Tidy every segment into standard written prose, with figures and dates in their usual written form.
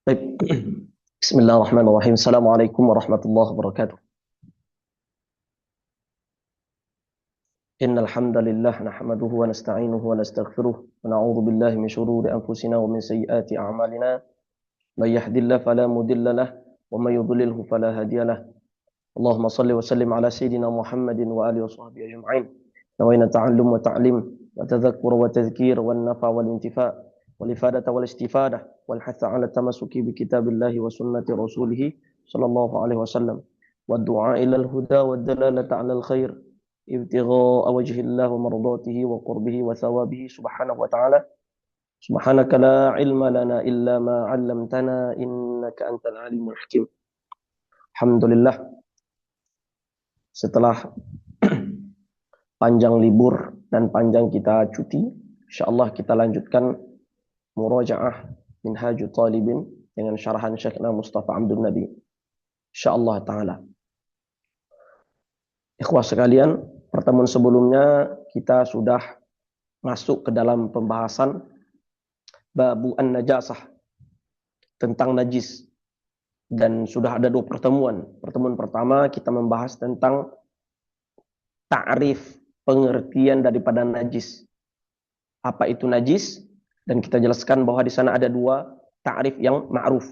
طيب. بسم الله الرحمن الرحيم. السلام عليكم ورحمة الله وبركاته. إن الحمد لله نحمده ونستعينه ونستغفره ونعوذ بالله من شرور أنفسنا ومن سيئات أعمالنا. من يهد الله فلا مضل له ومن يضلله فلا هادي له. اللهم صل وسلم على سيدنا محمد وآله وصحبه أجمعين. نوينا تعلم وتعليم وتذكر وتذكير والنفع والانتفاع والإفادة والاستفادة والحث على التمسك بكتاب الله وسنة رسوله صلى الله عليه وسلم والدعاء إلى الهدى والدلالة على الخير ابتغاء وجه الله ومرضاته وقربه وثوابه سبحانه وتعالى. سبحانك لا علم لنا إلا ما علمتنا إنك أنت العليم الحكيم. الحمد لله. Setelah panjang libur dan panjang kita cuti, insyaallah kita lanjutkan murajaah Minhajul Talibin dengan syarahan Syekhna Mustafa Abdul Nabi. Insyaallah taala. Ikhwah sekalian, pertemuan sebelumnya kita sudah masuk ke dalam pembahasan babu an-najasah, tentang najis, dan sudah ada 2 pertemuan. Pertemuan pertama kita membahas tentang ta'rif, pengertian daripada najis. Apa itu najis? Dan kita jelaskan bahwa di sana ada 2 ta'rif yang ma'ruf.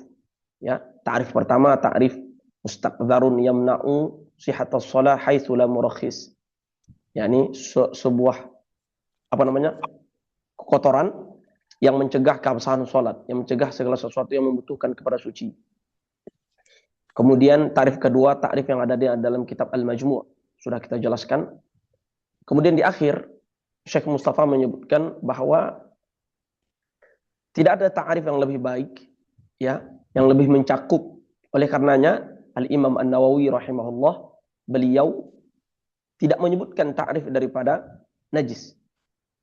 Ya, ta'rif pertama ta'rif mustaqdzarun yamna'u sihhatas shalah haitsu la murakhis. yakni sebuah kotoran yang mencegah keabsahan salat, yang mencegah segala sesuatu yang membutuhkan kepada suci. Kemudian tarif kedua, takrif yang ada di dalam kitab Al-Majmu' sudah kita jelaskan. Kemudian di akhir Syekh Mustafa menyebutkan bahwa tidak ada takrif yang lebih baik, ya, yang lebih mencakup. Oleh karenanya Al-Imam An-Nawawi rahimahullah, beliau tidak menyebutkan takrif daripada najis.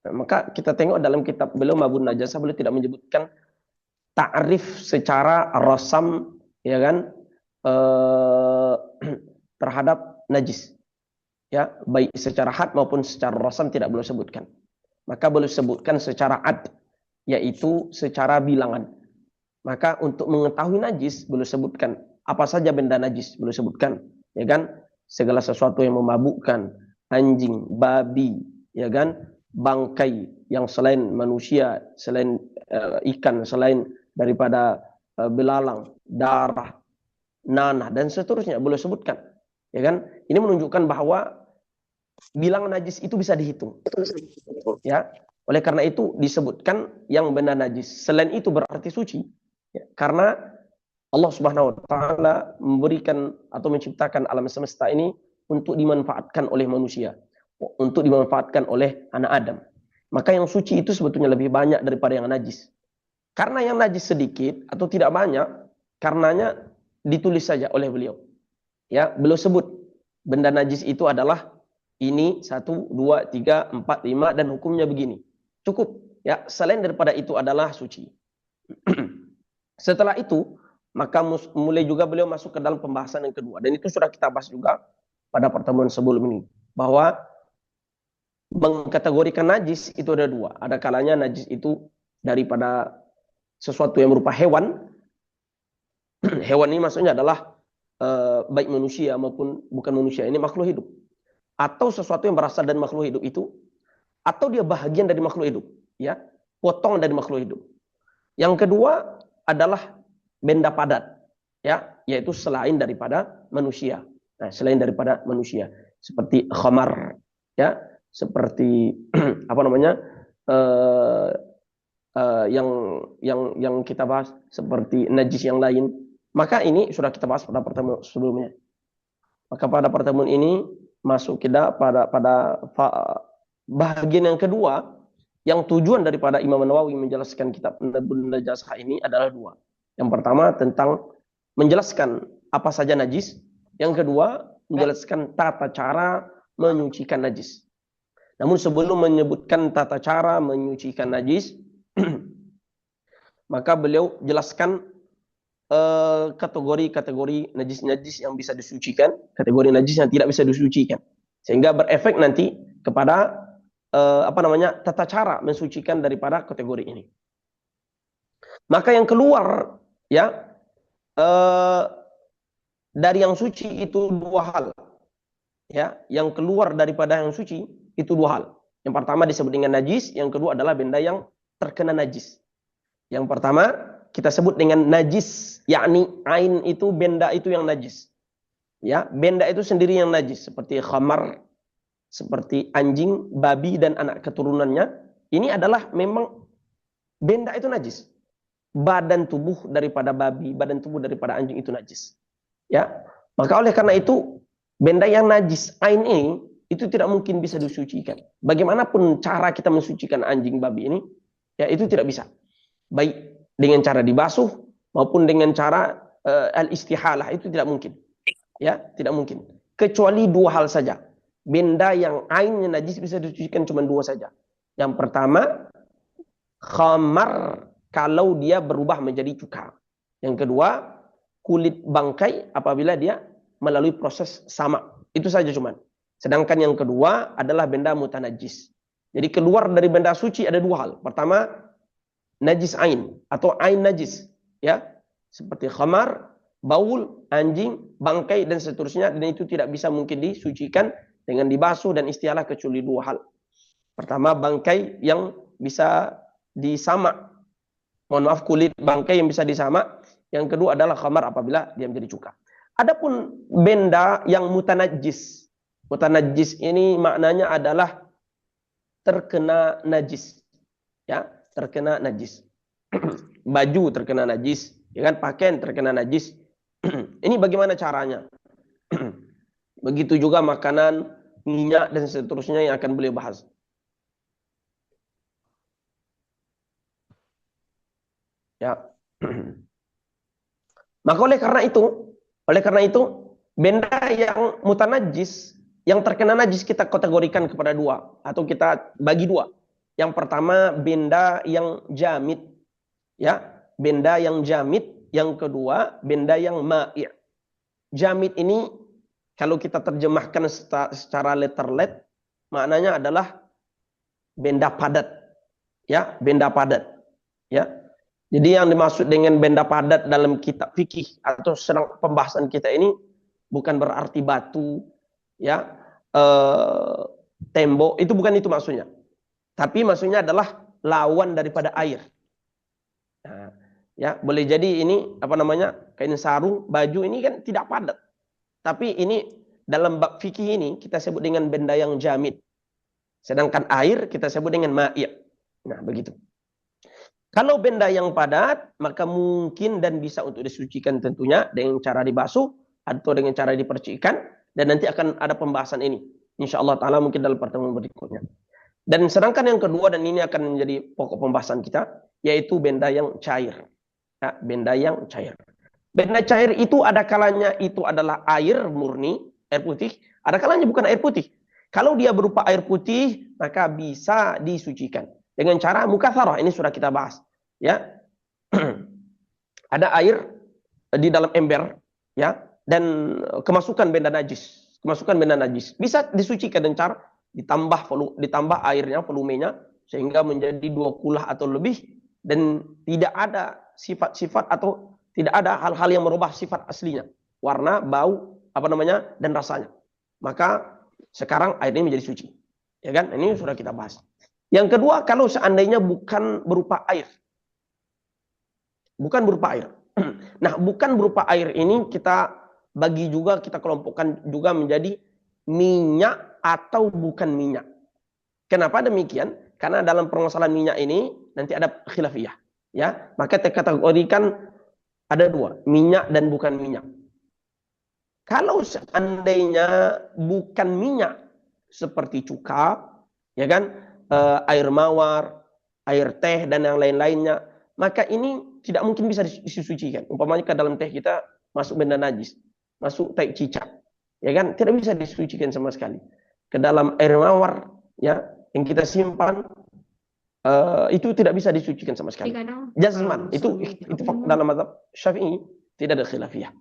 Nah, maka kita tengok dalam kitab beliau Mabun Najasah, beliau tidak menyebutkan takrif secara rasam, ya kan, terhadap najis, ya, baik secara had maupun secara rasam tidak boleh sebutkan. Maka boleh sebutkan secara ad, yaitu secara bilangan. Maka untuk mengetahui najis boleh sebutkan apa saja benda najis, boleh sebutkan, ya kan, segala sesuatu yang memabukkan, anjing, babi, ya kan, bangkai yang selain manusia, selain ikan, selain daripada belalang, darah, nanah, dan seterusnya boleh sebutkan, ya kan. Ini menunjukkan bahwa bilangan najis itu bisa dihitung, ya. Oleh karena itu disebutkan yang benda najis. Selain itu berarti suci, ya, karena Allah Subhanahu wa taala memberikan atau menciptakan alam semesta ini untuk dimanfaatkan oleh manusia, untuk dimanfaatkan oleh anak Adam. Maka yang suci itu sebetulnya lebih banyak daripada yang najis. Karena yang najis sedikit atau tidak banyak, karenanya ditulis saja oleh beliau. Ya, beliau sebut benda najis itu adalah ini 1, 2, 3, 4, 5 dan hukumnya begini. Cukup, ya. Selain daripada itu adalah suci. Setelah itu, maka mulai juga beliau masuk ke dalam pembahasan yang kedua, dan itu sudah kita bahas juga pada pertemuan sebelum ini, bahwa mengkategorikan najis itu ada 2. Ada kalanya najis itu daripada sesuatu yang berupa hewan. Hewan ini maksudnya adalah baik manusia maupun bukan manusia, ini makhluk hidup, atau sesuatu yang berasal dari makhluk hidup itu, atau dia bahagian dari makhluk hidup, ya, potong dari makhluk hidup. Yang kedua adalah benda padat, ya, yaitu selain daripada manusia. Nah, selain daripada manusia, seperti khamar, ya, seperti yang kita bahas, seperti najis yang lain. Maka ini sudah kita bahas pada pertemuan sebelumnya. Maka pada pertemuan ini masuk kita pada bahagian yang kedua, yang tujuan daripada Imam Nawawi menjelaskan kitab Najasah ini adalah 2. Yang pertama tentang menjelaskan apa saja najis. Yang kedua menjelaskan tata cara menyucikan najis. Namun sebelum menyebutkan tata cara menyucikan najis, maka beliau jelaskan kategori-kategori najis-najis yang bisa disucikan, kategori najis yang tidak bisa disucikan, sehingga berefek nanti kepada tata cara mensucikan daripada kategori ini. Maka yang keluar ya, eh, dari yang suci itu dua hal, ya, yang keluar daripada yang suci itu dua hal. Yang pertama disebut dengan najis, yang kedua adalah benda yang terkena najis. Yang pertama kita sebut dengan najis, yakni ain itu benda itu yang najis. Ya, benda itu sendiri yang najis seperti khamar, seperti anjing, babi dan anak keturunannya. Ini adalah memang benda itu najis. Badan tubuh daripada babi, badan tubuh daripada anjing itu najis. Ya. Maka oleh karena itu benda yang najis ain ini itu tidak mungkin bisa disucikan. Bagaimanapun cara kita mensucikan anjing babi ini, ya itu tidak bisa. Baik dengan cara dibasuh maupun dengan cara al-istihalah itu tidak mungkin. Ya, tidak mungkin. Kecuali dua hal saja. Benda yang ainnya najis bisa disucikan cuma dua saja. Yang pertama, khamar kalau dia berubah menjadi cuka. Yang kedua, kulit bangkai apabila dia melalui proses sama. Itu saja cuman. Sedangkan yang kedua adalah benda mutanajis. Jadi keluar dari benda suci ada dua hal. Pertama, najis ain atau ain najis, ya. Seperti khamar, baul, anjing, bangkai dan seterusnya, dan itu tidak bisa mungkin disucikan dengan dibasuh dan istialah kecuali dua hal. Pertama, bangkai yang bisa disamak. Mohon maaf, kulit bangkai yang bisa disamak. Yang kedua adalah khamar apabila dia menjadi cuka. Adapun benda yang mutanajis. Mutanajis ini maknanya adalah terkena najis. Ya, terkena najis. Baju terkena najis, ya kan, pakaian terkena najis. Ini bagaimana caranya? Begitu juga makanan, minyak dan seterusnya yang akan beliau bahas. Ya. Maka oleh karena itu benda yang mutanajis, yang terkena najis kita kategorikan kepada dua atau kita bagi dua. Yang pertama benda yang jamid, ya, benda yang jamid. Yang kedua benda yang ma'i'. Jamid ini kalau kita terjemahkan secara letterlet maknanya adalah benda padat, ya, benda padat, ya. Jadi yang dimaksud dengan benda padat dalam kitab fikih atau sedang pembahasan kita ini bukan berarti batu, ya, tembok, itu bukan itu maksudnya. Tapi maksudnya adalah lawan daripada air. Nah, ya, boleh jadi ini apa namanya, kain sarung, baju ini kan tidak padat. Tapi ini dalam bab fikih ini kita sebut dengan benda yang jamid. Sedangkan air kita sebut dengan ma'i'. Nah, begitu. Kalau benda yang padat, maka mungkin dan bisa untuk disucikan tentunya dengan cara dibasuh atau dengan cara dipercikkan, dan nanti akan ada pembahasan ini. Insyaallah ta'ala mungkin dalam pertemuan berikutnya. Dan sedangkan yang kedua, dan ini akan menjadi pokok pembahasan kita, yaitu benda yang cair. Ya, benda yang cair. Benda cair itu ada kalanya itu adalah air murni, air putih. Ada kalanya bukan air putih. Kalau dia berupa air putih, maka bisa disucikan dengan cara mukatharah. Ini sudah kita bahas, ya. Ada air di dalam ember, ya, dan kemasukan benda najis bisa disucikan dengan cara ditambah airnya, volumenya, sehingga menjadi 2 kulah atau lebih, dan tidak ada sifat-sifat atau tidak ada hal-hal yang merubah sifat aslinya, warna, bau, apa namanya, dan rasanya. Maka sekarang air ini menjadi suci, ya kan? Ini sudah kita bahas. Yang kedua, kalau seandainya bukan berupa air. Nah, bukan berupa air ini kita bagi juga, kita kelompokkan juga menjadi minyak atau bukan minyak. Kenapa demikian? Karena dalam permasalahan minyak ini nanti ada khilafiyah, ya. Maka terkategorikan ada dua, minyak dan bukan minyak. Kalau seandainya bukan minyak seperti cuka, ya kan, air mawar, air teh dan yang lain-lainnya, maka ini tidak mungkin bisa disucikan. Umpamanya ke dalam teh kita masuk benda najis, masuk teh cicak, ya kan, tidak bisa disucikan sama sekali. Ke dalam air mawar, ya, yang kita simpan, itu tidak bisa disucikan sama sekali. Jazman itu dalam mazhab Syafi'i tidak ada khilafiyah.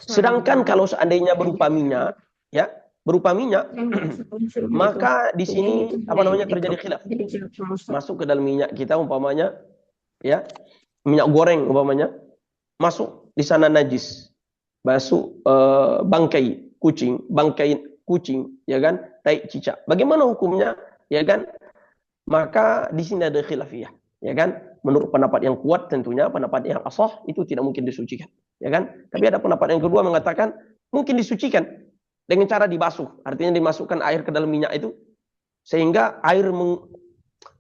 Sedangkan kalau seandainya berupa minyak, ya, berupa minyak, maka di sini apa namanya terjadi khilaf. Masuk ke dalam minyak kita umpamanya, ya, minyak goreng umpamanya, masuk di sana najis, masuk bangkai kucing, ya kan, tai cicak. Bagaimana hukumnya, ya kan? Maka di sini ada khilafiyah, ya kan? Menurut pendapat yang kuat tentunya, pendapat yang asah itu tidak mungkin disucikan, ya kan? Tapi ada pendapat yang kedua mengatakan mungkin disucikan dengan cara dibasuh, artinya dimasukkan air ke dalam minyak itu sehingga air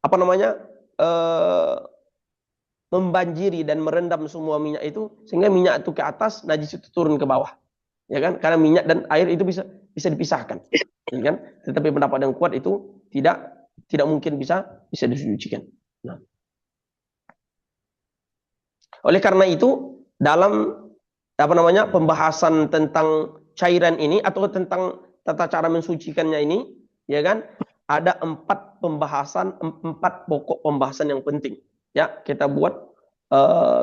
apa namanya membanjiri dan merendam semua minyak itu sehingga minyak itu ke atas, najis itu turun ke bawah, ya kan? Karena minyak dan air itu bisa dipisahkan, ya kan? Tetapi pendapat yang kuat itu tidak mungkin bisa disucikan. Nah, oleh karena itu dalam apa namanya pembahasan tentang cairan ini atau tentang tata cara mensucikannya ini, ya kan? Ada 4 pokok pembahasan yang penting. Ya, kita buat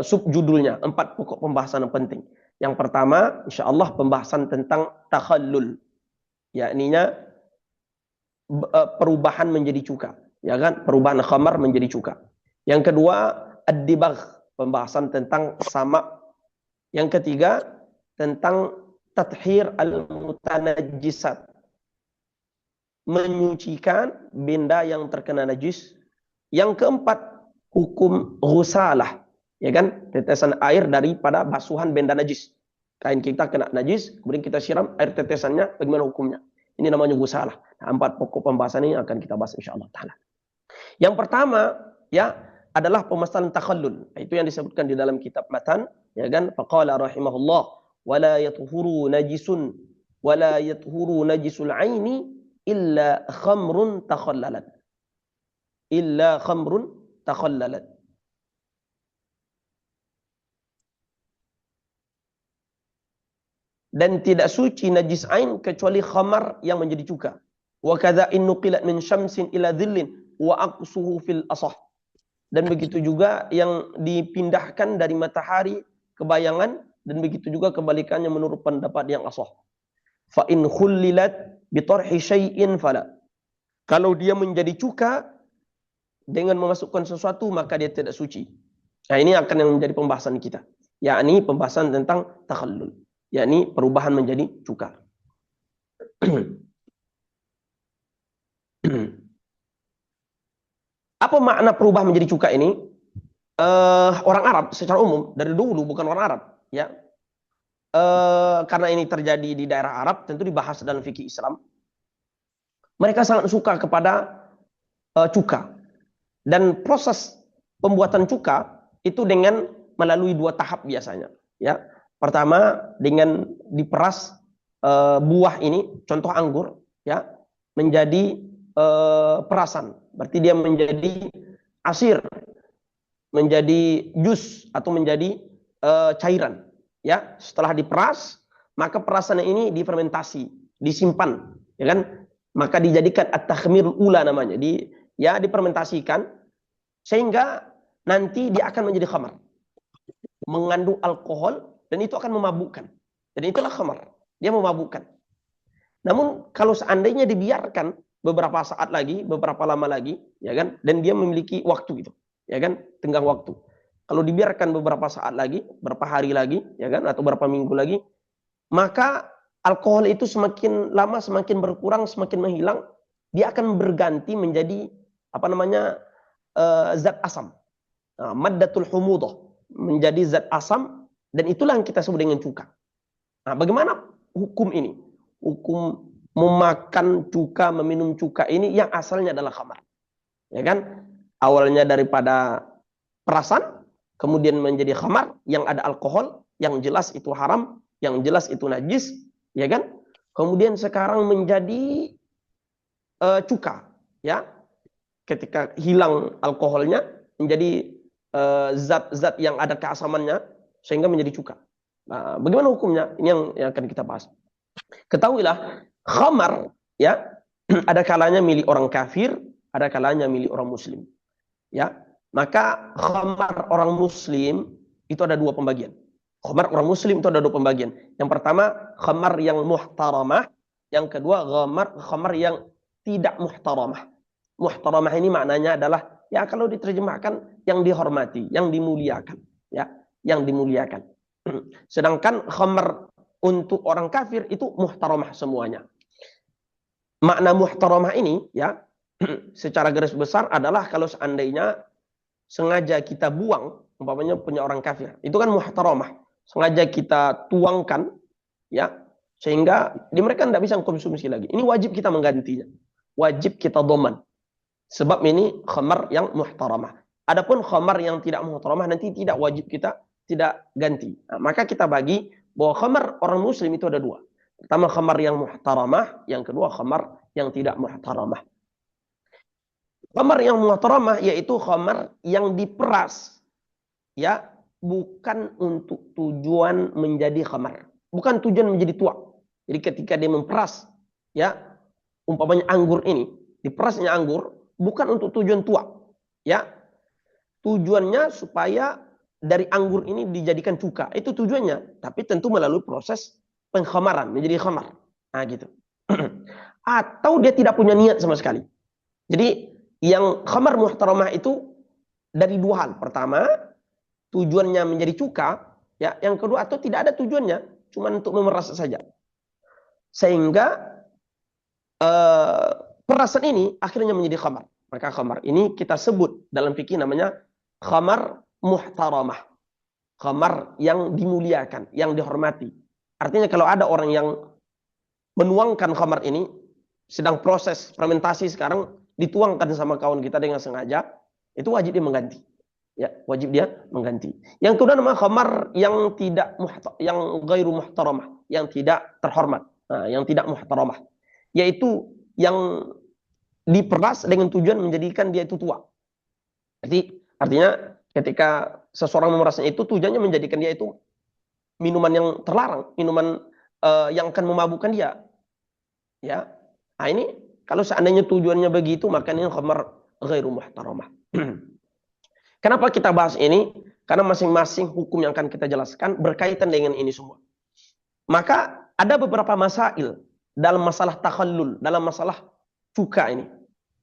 subjudulnya 4 pokok pembahasan yang penting. Yang pertama, insya Allah pembahasan tentang takhallul, yakninya perubahan menjadi cuka, ya kan? Perubahan khamar menjadi cuka. Yang kedua, ad-dibagh, pembahasan tentang sama. Yang ketiga, tentang tathhir al-mutanajjisat, menyucikan benda yang terkena najis. Yang keempat, hukum ghusalah, ya kan? Tetesan air daripada basuhan benda najis. Kain kita kena najis, kemudian kita siram air tetesannya, bagaimana hukumnya? Ini namanya ghusalah. Nah, 4 pokok pembahasan ini akan kita bahas insyaallah taala. Yang pertama, ya, adalah pemasalan takhallul. Itu yang disebutkan di dalam kitab matan, ya kan? Faqala rahimahullah, wala yathuru najisun wala yathuru najisul aini illa khamrun takhallalat. Illa khamrun takhallalat. Dan tidak suci najis ain kecuali khamar yang menjadi cuka. Wa kadza in nuqilat min syamsin ila dhillin wa aqsuhu fil asah. Dan begitu juga yang dipindahkan dari matahari ke bayangan, dan begitu juga kebalikannya menurut pendapat yang asah. Fa in khullilat bi tarhi syai'in fala. Kalau dia menjadi cuka dengan memasukkan sesuatu maka dia tidak suci. Nah, ini akan yang menjadi pembahasan kita, yakni pembahasan tentang takhallul, yakni perubahan menjadi cuka. Apa makna perubahan menjadi cuka ini? Orang Arab secara umum dari dulu, bukan orang Arab, ya. Karena ini terjadi di daerah Arab, tentu dibahas dalam fikih Islam. Mereka sangat suka kepada cuka. Dan proses pembuatan cuka itu dengan melalui 2 tahap biasanya, ya. Pertama dengan diperas buah ini, contoh anggur, ya, menjadi perasan. Berarti dia menjadi asir, menjadi jus atau menjadi cairan, ya. Setelah diperas, maka perasan ini difermentasi, disimpan, ya kan? Maka dijadikan at-takhmirul ula namanya, difermentasikan sehingga nanti dia akan menjadi khamar, mengandung alkohol, dan itu akan memabukkan. Dan itulah khamar, dia memabukkan. Namun kalau seandainya dibiarkan beberapa saat lagi, beberapa lama lagi, ya kan, dan dia memiliki waktu gitu, ya kan, tenggang waktu. Kalau dibiarkan beberapa saat lagi, beberapa hari lagi, ya kan, atau beberapa minggu lagi, maka alkohol itu semakin lama semakin berkurang, semakin menghilang, dia akan berganti menjadi apa namanya zat asam, maddatul humudah, menjadi zat asam, dan itulah yang kita sebut dengan cuka. Nah, bagaimana hukum ini? Hukum memakan cuka, meminum cuka ini yang asalnya adalah khamar, ya kan? Awalnya daripada perasan, kemudian menjadi khamar yang ada alkohol, yang jelas itu haram, yang jelas itu najis, ya kan? Kemudian sekarang menjadi cuka, ya. Ketika hilang alkoholnya menjadi zat-zat yang ada keasamannya sehingga menjadi cuka. Nah, bagaimana hukumnya? Ini yang akan kita bahas. Ketahuilah, khamar, ya, ada kalanya milik orang kafir, ada kalanya milik orang muslim, ya. Maka khamar orang muslim itu ada 2 pembagian. Khamar orang muslim itu ada 2 pembagian. Yang pertama, khamar yang muhtaramah, yang kedua khamar yang tidak muhtaramah. Muhtaramah ini maknanya adalah, ya, kalau diterjemahkan yang dihormati, yang dimuliakan, ya, yang dimuliakan. Sedangkan khamar untuk orang kafir itu muhtaramah semuanya. Makna muhtaramah ini ya secara garis besar adalah kalau seandainya sengaja kita buang, umpamanya punya orang kafir, itu kan muhtaramah. Sengaja kita tuangkan, ya, sehingga di mereka tidak bisa konsumsi lagi. Ini wajib kita menggantinya. Wajib kita doman. Sebab ini khamar yang muhtaramah. Adapun khamar yang tidak muhtaramah nanti tidak wajib kita tidak ganti. Nah, maka kita bagi bahwa khamar orang muslim itu ada dua. Pertama khamar yang muhtaramah, yang kedua khamar yang tidak muhtaramah. Khamar yang muhtaramah yaitu khamar yang diperas, ya, bukan untuk tujuan menjadi khamar, bukan tujuan menjadi tua. Jadi ketika dia memperas, ya, umpamanya anggur ini, diperasnya anggur bukan untuk tujuan tua, ya, tujuannya supaya dari anggur ini dijadikan cuka, itu tujuannya, tapi tentu melalui proses pengkhamaran menjadi khamar, nah gitu. Atau dia tidak punya niat sama sekali. Jadi yang khamar muhtaramah itu dari dua hal. Pertama, tujuannya menjadi cuka, ya. Yang kedua, atau tidak ada tujuannya, cuma untuk memeras saja. Sehingga perasan ini akhirnya menjadi khamar. Maka khamar ini kita sebut dalam fikih namanya khamar muhtaramah. Khamar yang dimuliakan, yang dihormati. Artinya kalau ada orang yang menuangkan khamar ini, sedang proses fermentasi sekarang, dituangkan sama kawan kita dengan sengaja, itu wajib dia mengganti. Ya, wajib dia mengganti. Yang kedua nama khamar yang tidak yang ghairu muhtaramah, yang tidak terhormat, nah, yang tidak muhtaramah, yaitu yang diperas dengan tujuan menjadikan dia itu tua. Jadi artinya ketika seseorang memerasnya itu tujuannya menjadikan dia itu minuman yang terlarang, minuman yang akan memabukkan dia. Ya. Nah, ini kalau seandainya tujuannya begitu, maka ini khamar ghairu muhtaramah. Kenapa kita bahas ini? Karena masing-masing hukum yang akan kita jelaskan berkaitan dengan ini semua. Maka ada beberapa masail dalam masalah takhallul, dalam masalah cuka ini.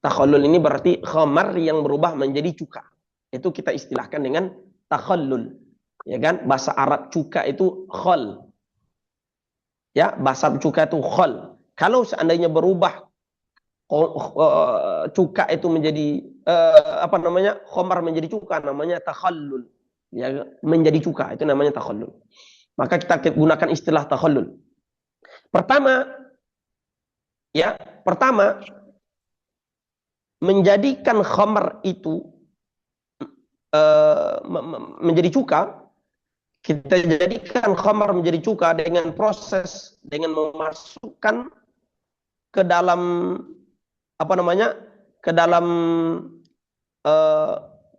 Takhallul ini berarti khamar yang berubah menjadi cuka. Itu kita istilahkan dengan takhallul. Ya kan? Bahasa Arab cuka itu khal. Ya, bahasa cuka itu khal. Kalau seandainya berubah cuka itu menjadi khamar menjadi cuka, namanya takhallul. Ya, menjadi cuka itu namanya takhallul. Maka kita gunakan istilah takhallul. Pertama menjadikan khamar itu menjadi cuka, kita jadikan khamar menjadi cuka dengan proses, dengan memasukkan ke dalam ke dalam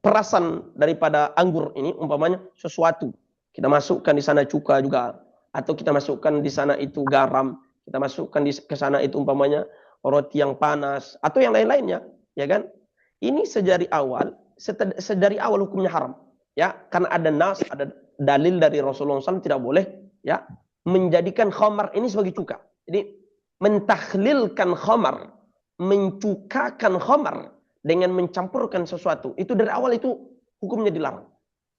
perasan daripada anggur ini, umpamanya sesuatu. Kita masukkan di sana cuka juga, atau kita masukkan di sana itu garam, kita masukkan ke sana itu umpamanya roti yang panas atau yang lain-lainnya, ya kan? Ini sedari awal hukumnya haram, ya, karena ada nas, ada dalil dari Rasulullah SAW tidak boleh, ya, menjadikan khamar ini sebagai cuka. Jadi mentakhlilkan khamar, mencukakan khamar dengan mencampurkan sesuatu, itu dari awal itu hukumnya dilarang.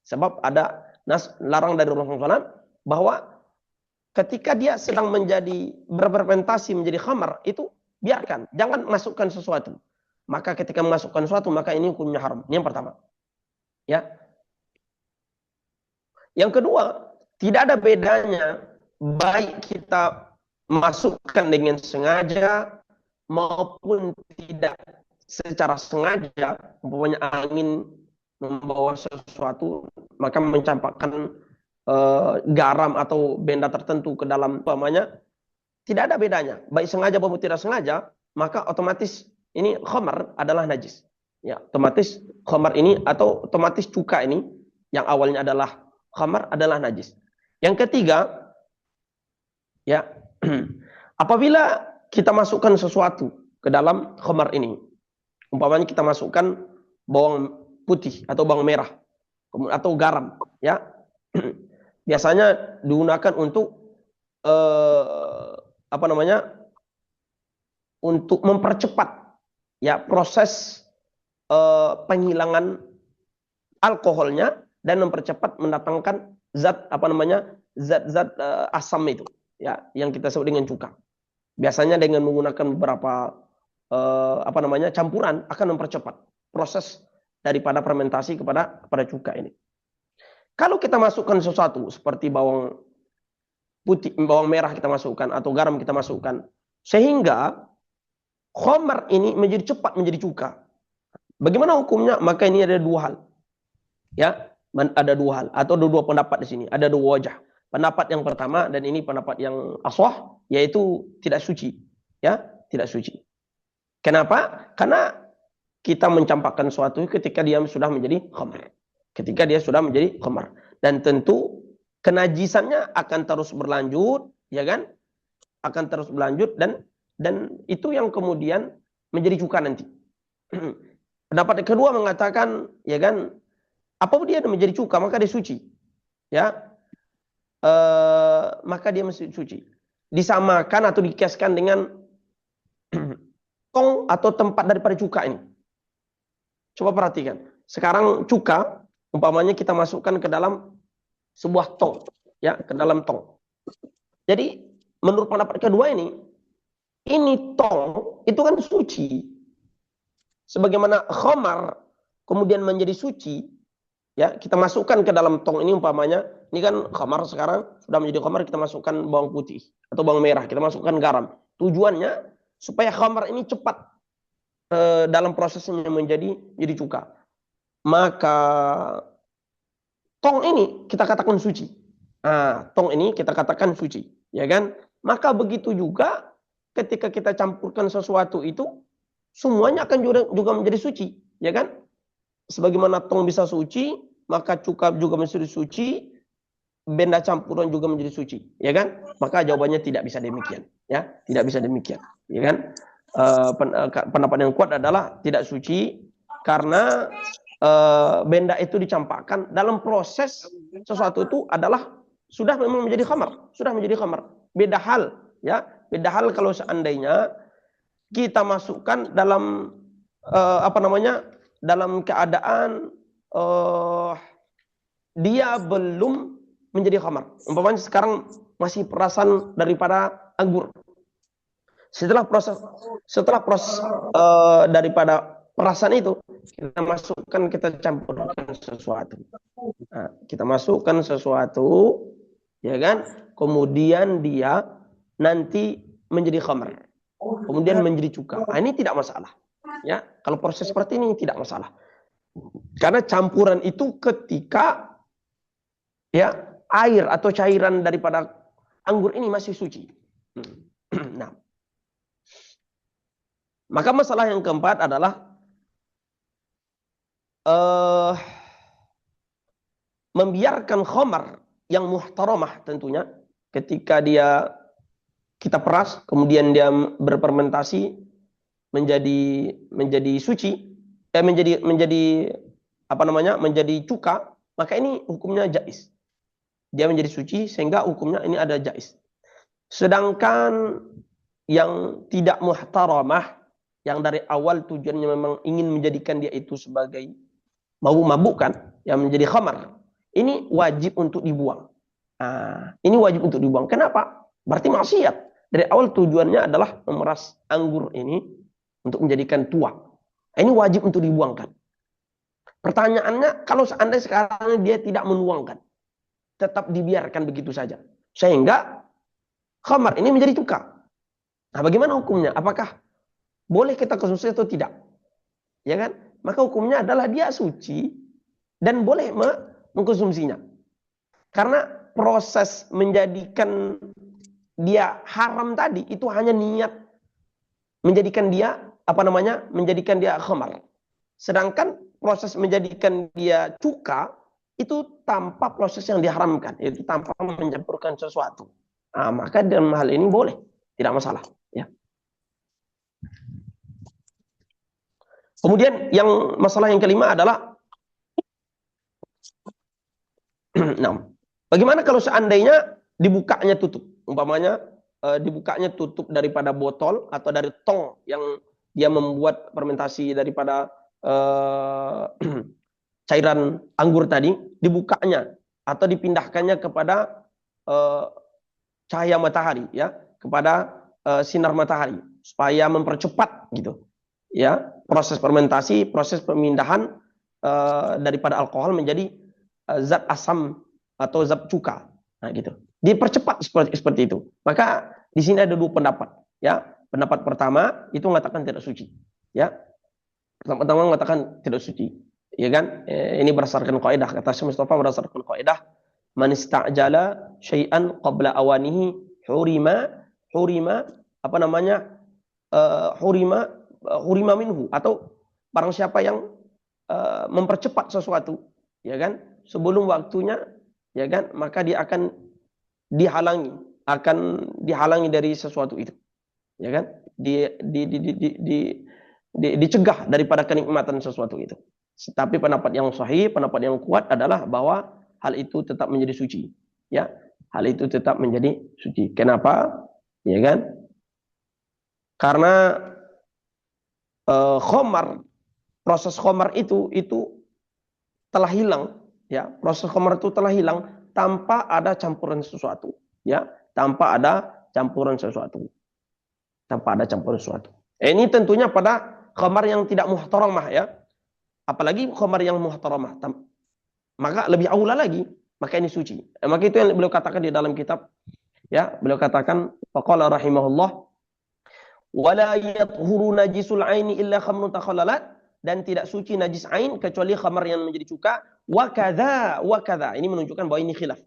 Sebab ada nas larang dari Rasulullah SAW bahwa ketika dia sedang berfermentasi menjadi khamar, itu biarkan, jangan masukkan sesuatu. Maka ketika memasukkan sesuatu, maka ini hukumnya haram. Ini yang pertama. Ya. Yang kedua, tidak ada bedanya baik kita masukkan dengan sengaja maupun tidak secara sengaja, umpamanya angin membawa sesuatu, maka mencampakkan garam atau benda tertentu ke dalam, umpamanya, tidak ada bedanya. Baik sengaja maupun tidak sengaja, maka otomatis ini khamar adalah najis. Ya, otomatis khamar ini atau otomatis cuka ini yang awalnya adalah khamar adalah najis. Yang ketiga, ya, apabila kita masukkan sesuatu ke dalam khamar ini, umpamanya kita masukkan bawang putih atau bawang merah atau garam, ya, biasanya digunakan untuk untuk mempercepat, ya, proses penghilangan alkoholnya dan mempercepat mendatangkan zat zat-zat asam itu, ya, yang kita sebut dengan cuka. Biasanya dengan menggunakan beberapa campuran akan mempercepat proses daripada fermentasi kepada cuka ini. Kalau kita masukkan sesuatu seperti bawang putih, bawang merah kita masukkan atau garam kita masukkan, sehingga khamar ini menjadi cepat menjadi cuka. Bagaimana hukumnya? Maka ini ada dua hal. Ya, ada dua hal atau ada dua pendapat di sini. Ada dua wajah. Pendapat yang pertama, dan ini pendapat yang ashah, yaitu tidak suci. Ya, tidak suci. Kenapa? Karena kita mencampakkan sesuatu ketika dia sudah menjadi khamar. Ketika dia sudah menjadi khamar. Dan tentu kenajisannya akan terus berlanjut, ya kan? Akan terus berlanjut dan itu yang kemudian menjadi cuka nanti. Pendapat kedua mengatakan, ya kan, apabila dia menjadi cuka maka dia suci. Ya. Maka dia mesti suci. Disamakan atau dikiaskan dengan tong atau tempat daripada cuka ini. Coba perhatikan. Sekarang cuka, umpamanya kita masukkan ke dalam sebuah tong, ya, ke dalam tong. Jadi menurut pendapat kedua ini tong itu kan suci. Sebagaimana khamar kemudian menjadi suci, ya, kita masukkan ke dalam tong ini umpamanya, ini kan khamar sekarang sudah menjadi khamar, kita masukkan bawang putih atau bawang merah, kita masukkan garam. Tujuannya supaya khamar ini cepat dalam prosesnya menjadi cuka. Maka tong ini kita katakan suci. Tong ini kita katakan suci, ya kan? Maka begitu juga ketika kita campurkan sesuatu itu semuanya akan juga menjadi suci, ya kan? Sebagaimana tong bisa suci, maka cuka juga menjadi suci, benda campuran juga menjadi suci, ya kan? Maka jawabannya tidak bisa demikian, ya, tidak bisa demikian, ya kan? Pendapat yang kuat adalah tidak suci karena benda itu dicampakkan dalam proses sesuatu itu adalah sudah memang menjadi khamar, sudah menjadi khamar. Beda hal, ya, beda hal kalau seandainya kita masukkan dalam dalam keadaan dia belum menjadi khamar. Umpamanya sekarang masih perasan daripada anggur. Setelah proses daripada perasan itu kita masukkan, kita campurkan sesuatu. Kita masukkan sesuatu, ya kan? Kemudian dia nanti menjadi khamar. Kemudian menjadi cuka. Ini tidak masalah. Ya, kalau proses seperti ini tidak masalah. Karena campuran itu ketika, ya, air atau cairan daripada anggur ini masih suci. Nah, maka masalah yang keempat adalah membiarkan khamar yang muhtaramah tentunya ketika kita peras kemudian dia berfermentasi menjadi suci, menjadi cuka, maka ini hukumnya jais. Dia menjadi suci sehingga hukumnya ini ada jais. Sedangkan yang tidak muhtaramah, yang dari awal tujuannya memang ingin menjadikan dia itu sebagai mabuk-mabukan, yang menjadi khamar, ini wajib untuk dibuang. Ini wajib untuk dibuang. Kenapa? Berarti maksiat. Dari awal tujuannya adalah memeras anggur ini untuk menjadikan tua. Ini wajib untuk dibuangkan. Pertanyaannya, kalau seandainya sekarang dia tidak menuangkan, tetap dibiarkan begitu saja, sehingga khamar ini menjadi cuka. Bagaimana hukumnya? Apakah boleh kita konsumsi atau tidak? Ya kan? Maka hukumnya adalah dia suci dan boleh mengkonsumsinya. Karena proses menjadikan dia haram tadi itu hanya niat menjadikan dia menjadikan dia khamar. Sedangkan proses menjadikan dia cuka itu tanpa proses yang diharamkan, yaitu tanpa mencampurkan sesuatu. Maka dalam hal ini boleh, tidak masalah, ya. Kemudian yang masalah yang kelima adalah bagaimana kalau seandainya dibukanya tutup, umpamanya dibukanya tutup daripada botol atau dari tong yang dia membuat fermentasi daripada cairan anggur tadi, dibukanya atau dipindahkannya kepada cahaya matahari, ya, kepada sinar matahari supaya mempercepat gitu, ya, proses fermentasi, proses pemindahan daripada alkohol menjadi zat asam atau zat cuka. Nah, gitu. Dipercepat seperti itu. Maka di sini ada dua pendapat, ya. Pendapat pertama itu mengatakan tidak suci, ya. Pendapat pertama mengatakan tidak suci, ya kan? Ini berdasarkan kaidah, kata Syekh Mustafa, berdasarkan kaidah man ista'jala syai'an qabla awanihi hurima apa namanya? Hurima minhu, atau barang siapa yang mempercepat sesuatu, ya kan, sebelum waktunya, ya kan, maka dia akan dihalangi dari sesuatu itu, ya kan, dicegah daripada kenikmatan sesuatu itu. Tapi pendapat yang sahih, pendapat yang kuat adalah bahwa hal itu tetap menjadi suci, ya, hal itu tetap menjadi suci. Kenapa? Ya kan, karena khamar, proses khamar itu telah hilang, ya, proses khamar itu telah hilang tanpa ada campuran sesuatu, ya, tanpa ada campuran sesuatu, ini tentunya pada khamar yang tidak muhtaramah, ya, apalagi khamar yang muhtaramah, maka lebih aula lagi, maka ini suci. Maka itu yang beliau katakan di dalam kitab, ya, beliau katakan faqala rahimahullah wala yathuru najisul aini illa khamrun takhallalat, dan tidak suci najis ain kecuali khamar yang menjadi cuka. Wa kadza, ini menunjukkan bahwa ini khilaf.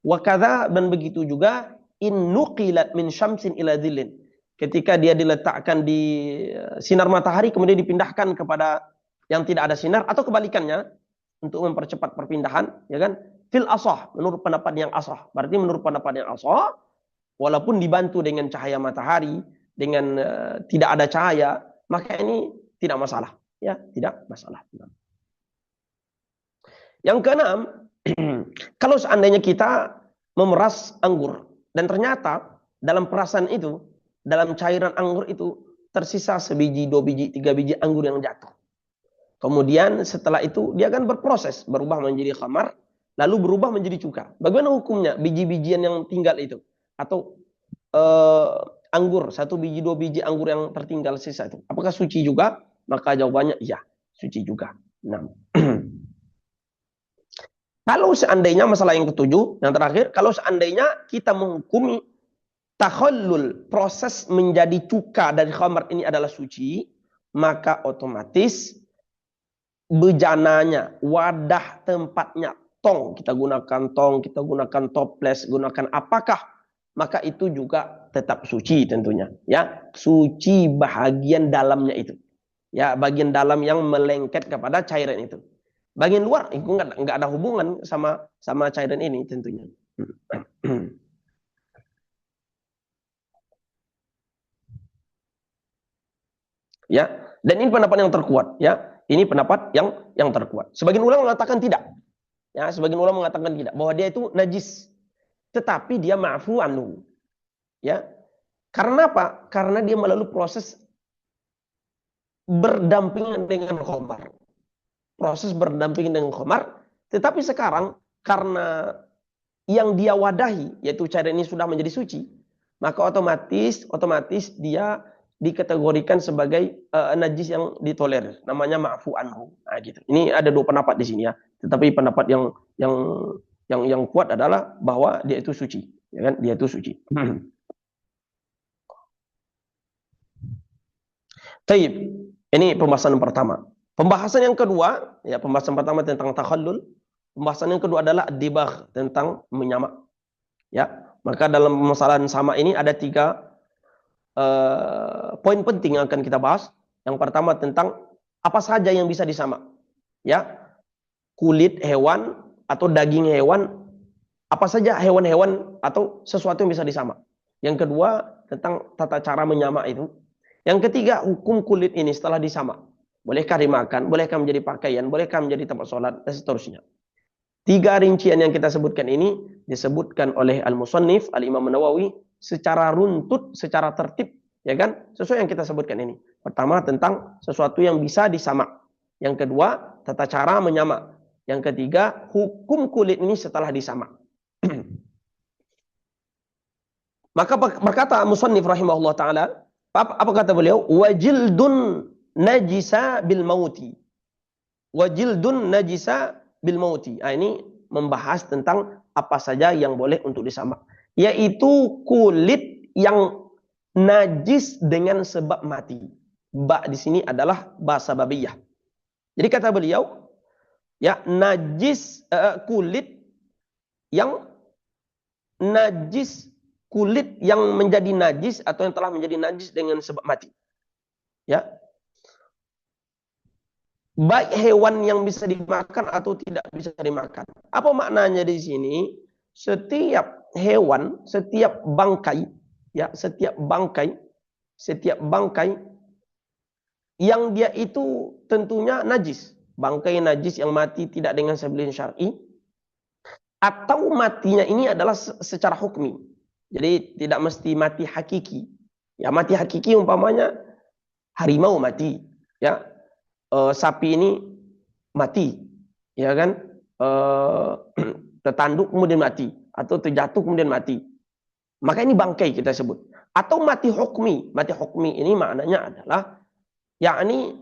Wa kadza, dan begitu juga in nuqilat min syamsin ila dhillin, ketika dia diletakkan di sinar matahari kemudian dipindahkan kepada yang tidak ada sinar, atau kebalikannya untuk mempercepat perpindahan, ya kan, fil asah, menurut pendapat yang asah. Berarti menurut pendapat yang asah, walaupun dibantu dengan cahaya matahari, dengan tidak ada cahaya, maka ini tidak masalah, ya, tidak masalah. Yang keenam, kalau seandainya kita memeras anggur dan ternyata dalam perasan itu, dalam cairan anggur itu tersisa sebiji, 2 biji, 3 biji anggur yang jatuh. Kemudian setelah itu dia akan berproses, berubah menjadi khamar, lalu berubah menjadi cuka. Bagaimana hukumnya biji-bijian yang tinggal itu? Atau anggur, 1 biji, 2 biji anggur yang tertinggal sisa itu, apakah suci juga? Maka jawabannya iya, suci juga. Nah, kalau seandainya, masalah yang ketujuh, yang terakhir, kalau seandainya kita menghukumi takhallul, proses menjadi cuka dari khamar ini adalah suci, maka otomatis bejananya, wadah tempatnya, tong, kita gunakan toples, gunakan apakah, maka itu juga tetap suci tentunya, ya, suci bahagian dalamnya itu, ya, bagian dalam yang melengket kepada cairan itu. Bagian luar itu nggak ada hubungan sama cairan ini tentunya. Ya, dan ini pendapat yang terkuat, ya. Ini pendapat yang terkuat. Sebagian ulama mengatakan tidak. Ya, sebagian ulama mengatakan tidak, bahwa dia itu najis, tetapi dia ma'fu anhu. Ya. Karena apa? Karena dia melalui proses berdampingan dengan khamar. Proses berdampingan dengan khamar, tetapi sekarang karena yang dia wadahi, yaitu cairan ini sudah menjadi suci, maka otomatis dia dikategorikan sebagai najis yang ditolerir, namanya ma'fu anhu. Nah, gitu. Ini ada dua pendapat di sini, ya. Tetapi pendapat yang kuat adalah bahwa dia itu suci, ya kan? Dia itu suci. Taib. Ini pembahasan yang pertama. Pembahasan yang kedua, ya, pembahasan pertama tentang takhallul. Pembahasan yang kedua adalah dibagh, tentang menyamak. Ya, maka dalam masalah sama ini ada 3 poin penting yang akan kita bahas. Yang pertama tentang apa saja yang bisa disamak, ya, kulit hewan atau daging hewan, apa saja hewan-hewan atau sesuatu yang bisa disamak. Yang kedua tentang tata cara menyamak itu. Yang ketiga, hukum kulit ini setelah disamak, bolehkah dimakan, bolehkah menjadi pakaian, bolehkah menjadi tempat sholat, dan seterusnya. 3 rincian yang kita sebutkan ini disebutkan oleh Al-Musannif Al-Imam Nawawi secara runtut, secara tertib, ya kan? Sesuai yang kita sebutkan ini. Pertama tentang sesuatu yang bisa disamak. Yang kedua, tata cara menyamak. Yang ketiga, hukum kulit ini setelah disamak. Maka berkata musannif rahimahullah taala, apa kata beliau? Wajildun najisa bil mauti. Wajildun najisa bil mauti. Ini membahas tentang apa saja yang boleh untuk disamak, yaitu kulit yang najis dengan sebab mati. Ba di sini adalah ba sababiyah. Jadi kata beliau, ya najis kulit yang najis, kulit yang menjadi najis atau yang telah menjadi najis dengan sebab mati. Ya. Baik hewan yang bisa dimakan atau tidak bisa dimakan. Apa maknanya di sini? Setiap hewan, setiap bangkai, ya, setiap bangkai yang dia itu tentunya najis. Bangkai najis yang mati tidak dengan sembelihan syar'i, atau matinya ini adalah secara hukmi. Jadi tidak mesti mati hakiki. Ya, mati hakiki umpamanya harimau mati, ya. Sapi ini mati, ya kan? Tertanduk kemudian mati atau terjatuh kemudian mati. Maka ini bangkai kita sebut. Atau mati hukmi. Mati hukmi ini maknanya adalah yakni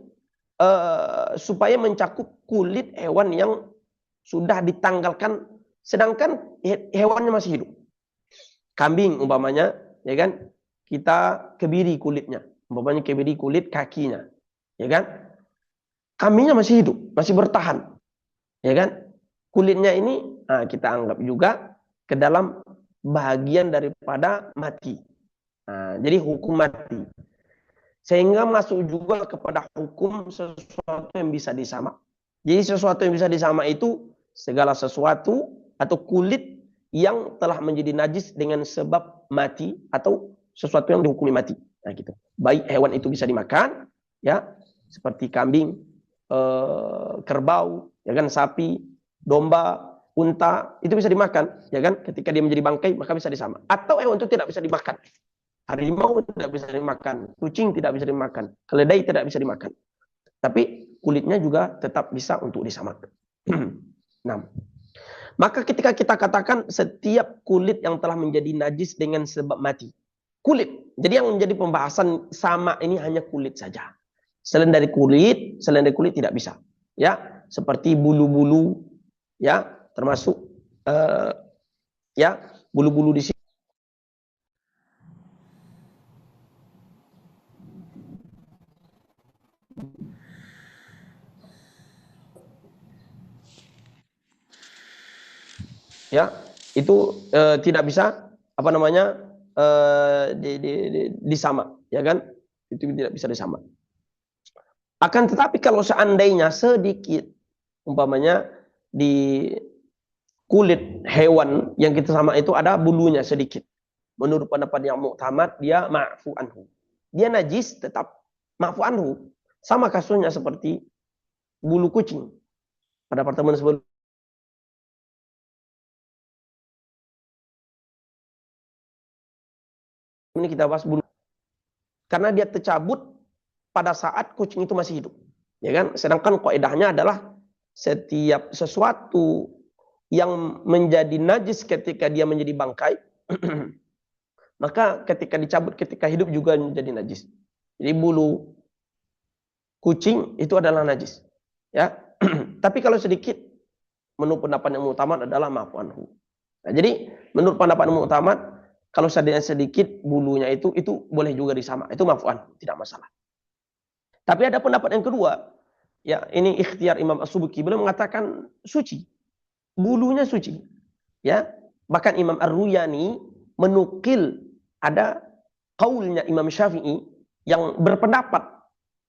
supaya mencakup kulit hewan yang sudah ditanggalkan sedangkan hewannya masih hidup. Kambing umpamanya, ya kan? Kita kebiri kulitnya. Umpamanya kebiri kulit kakinya, ya kan? Kambingnya masih hidup, masih bertahan, ya kan? Kulitnya ini kita anggap juga ke dalam bagian daripada mati. Jadi hukum mati. Sehingga masuk juga kepada hukum sesuatu yang bisa disamak. Jadi sesuatu yang bisa disamak itu segala sesuatu atau kulit yang telah menjadi najis dengan sebab mati atau sesuatu yang dihukumi mati. Nah, gitu. Baik hewan itu bisa dimakan, ya, seperti kambing, kerbau, ya kan, sapi, domba, unta, itu bisa dimakan, ya kan? Ketika dia menjadi bangkai maka bisa disamak. Atau hewan itu tidak bisa dimakan. Harimau tidak bisa dimakan, kucing tidak bisa dimakan, keledai tidak bisa dimakan. Tapi kulitnya juga tetap bisa untuk disamak. Nah, maka ketika kita katakan setiap kulit yang telah menjadi najis dengan sebab mati, kulit. Jadi yang menjadi pembahasan sama ini hanya kulit saja. Selain dari kulit tidak bisa. Ya, seperti bulu-bulu, ya, termasuk ya, bulu-bulu di sini. Ya, itu tidak bisa apa namanya disamak, ya kan? Itu tidak bisa disamak. Akan tetapi kalau seandainya sedikit, umpamanya di kulit hewan yang kita sama itu ada bulunya sedikit, menurut pendapat yang mu'tamad dia ma'fu anhu. Dia najis tetap ma'fu anhu. Sama kasusnya seperti bulu kucing. Pada pertemuan sebelum ini kita bahas bulu. Karena dia tercabut pada saat kucing itu masih hidup. Ya kan? Sedangkan kaidahnya adalah setiap sesuatu yang menjadi najis ketika dia menjadi bangkai, maka ketika dicabut ketika hidup juga menjadi najis. Jadi bulu kucing itu adalah najis. Ya. Tapi kalau sedikit, menurut pendapat yang mu'tamad adalah ma'fu anhu. Nah, jadi menurut pendapat yang mu'tamad, kalau sedikit bulunya itu boleh juga disamak. Itu ma'fu anhu, tidak masalah. Tapi ada pendapat yang kedua, ya ini ikhtiar Imam As-Subki, beliau mengatakan suci, bulunya suci, ya. Bahkan Imam Ar-Ruyani menukil ada kaulnya Imam Syafi'i yang berpendapat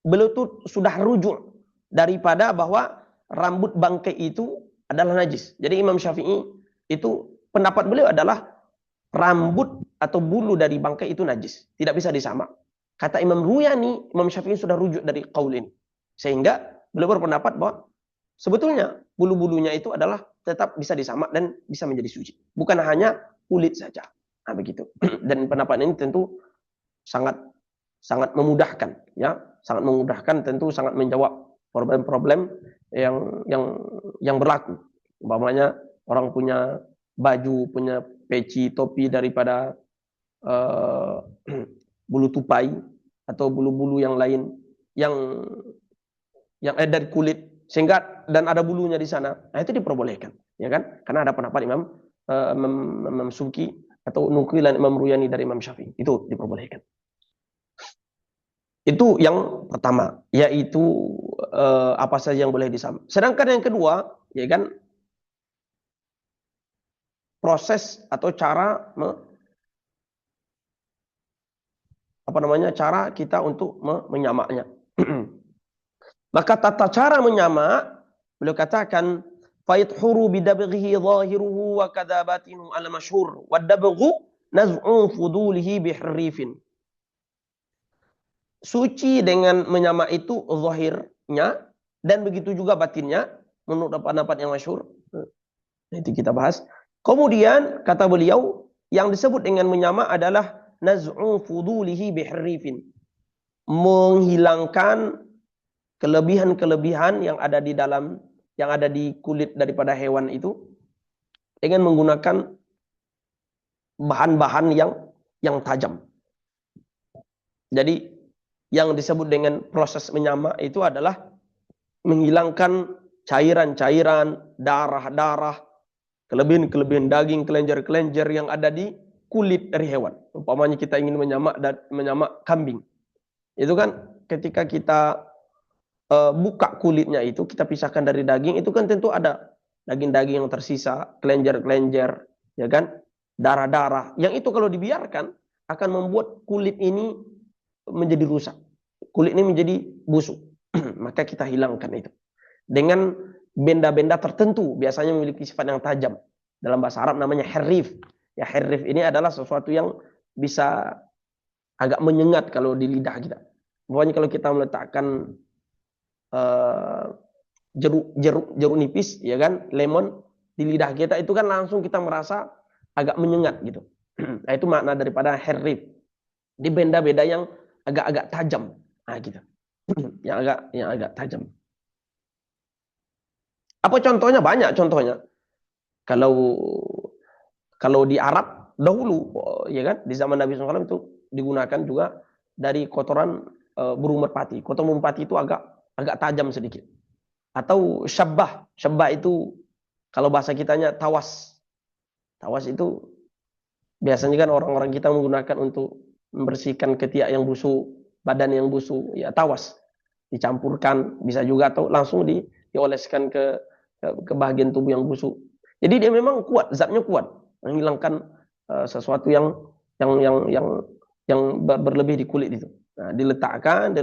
beliau itu sudah rujuk daripada bahwa rambut bangkai itu adalah najis. Jadi Imam Syafi'i itu pendapat beliau adalah rambut atau bulu dari bangkai itu najis, tidak bisa disamak. Kata Imam Ruyani, Imam Syafi'i sudah rujuk dari qaul ini. Sehingga beliau berpendapat bahwa sebetulnya bulu-bulunya itu adalah tetap bisa disamak dan bisa menjadi suci. Bukan hanya kulit saja. Nah, begitu. Dan pendapat ini tentu sangat memudahkan, ya, sangat memudahkan, tentu sangat menjawab problem-problem yang berlaku. Umpamanya orang punya baju, punya peci, topi daripada bulu tupai atau bulu-bulu yang lain yang dari kulit sehingga dan ada bulunya di sana. Nah, itu diperbolehkan, ya kan? Karena ada pendapat Imam Subki atau nukilan Imam Ruyani dari Imam Syafi'i. Itu diperbolehkan. Itu yang pertama, yaitu apa saja yang boleh disam. Sedangkan yang kedua, ya kan, proses atau cara cara kita untuk menyamaknya. Maka tata cara menyamak, beliau katakan fayadhuru bidabghihi zahiruhu wa kadzabatinu ala masyhur wa dabghu naz'u fudulihi bihrifin. Suci dengan menyamak itu zahirnya dan begitu juga batinnya menurut pendapat yang masyhur. Itu kita bahas. Kemudian kata beliau yang disebut dengan menyamak adalah naz'u fudulihi bihrifin. Menghilangkan kelebihan-kelebihan yang ada di kulit daripada hewan itu dengan menggunakan bahan-bahan yang tajam. Jadi yang disebut dengan proses menyamak itu adalah menghilangkan cairan-cairan, darah-darah, kelebihan-kelebihan daging, kelenjar-kelenjar yang ada di kulit dari hewan. Umpamanya kita ingin menyamak kambing. Itu kan ketika kita buka kulitnya itu, kita pisahkan dari daging, itu kan tentu ada daging-daging yang tersisa, kelenjar-kelenjar, ya kan, darah-darah. Yang itu kalau dibiarkan akan membuat kulit ini menjadi rusak. Kulit ini menjadi busuk. Maka kita hilangkan itu dengan benda-benda tertentu, biasanya memiliki sifat yang tajam. Dalam bahasa Arab namanya herif. Ya, herif ini adalah sesuatu yang bisa agak menyengat kalau di lidah kita. Pokoknya kalau kita meletakkan jeruk nipis, ya kan, lemon di lidah kita, itu kan langsung kita merasa agak menyengat gitu. Nah, itu makna daripada herif. Di benda-benda yang agak-agak tajam. Nah, gitu. yang agak tajam. Apa contohnya? Banyak contohnya. Kalau di Arab dahulu, ya kan, di zaman Nabi SAW itu digunakan juga dari kotoran burung merpati. Kotoran merpati itu agak tajam sedikit. Atau syabbah. Syabbah itu kalau bahasa kitanya tawas. Tawas itu biasanya kan orang-orang kita menggunakan untuk membersihkan ketiak yang busuk, badan yang busuk, ya tawas. Dicampurkan, bisa juga atau langsung dioleskan ke bagian tubuh yang busuk. Jadi dia memang kuat, zatnya kuat, menghilangkan sesuatu yang berlebih di kulit itu. Nah, diletakkan,